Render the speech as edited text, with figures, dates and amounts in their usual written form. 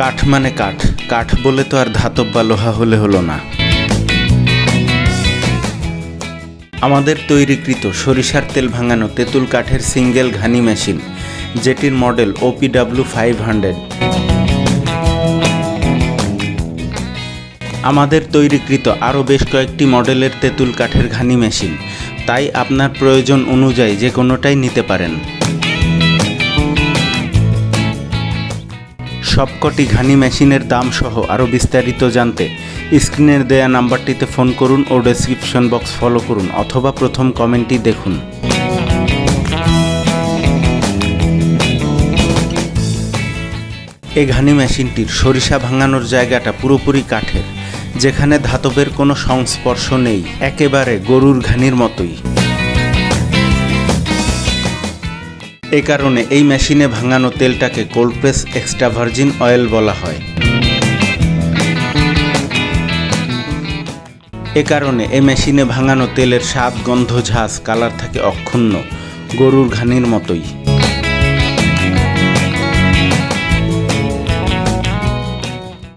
কাঠ মানে কাঠ, কাঠ বলে তো আর ধাতব বা লোহা হলে হলো না। আমাদের তৈরিকৃত সরিষার তেল ভাঙানো তেঁতুল কাঠের সিঙ্গেল ঘানি মেশিন, যেটির মডেল OPW500। আমাদের তৈরিকৃত আরও বেশ কয়েকটি মডেলের তেঁতুল কাঠের ঘানি মেশিন, তাই আপনার প্রয়োজন অনুযায়ী যে কোনোটাই নিতে পারেন। সবকটি ঘানি মেশিনের দাম সহ আরও বিস্তারিত জানতে স্ক্রিনের দেয়া নাম্বারটিতে ফোন করুন ও ডেসক্রিপশন বক্স ফলো করুন, অথবা প্রথম কমেন্টটি দেখুন। এই ঘানি মেশিনটির সরিষা ভাঙানোর জায়গাটা পুরোপুরি কাঠের, যেখানে ধাতবের কোনো সংস্পর্শ নেই, একেবারে গরুর ঘানির মতোই। এ কারণে এই মেশিনে ভাঙানো তেলটাকে cold press extra virgin oil বলা হয়। এ কারণে এই মেশিনে ভাঙানো তেলের স্বাদ, গন্ধ, ঝাঁজ, কালার থাকে অক্ষুণ্ণ, গরুর ঘানির মতোই।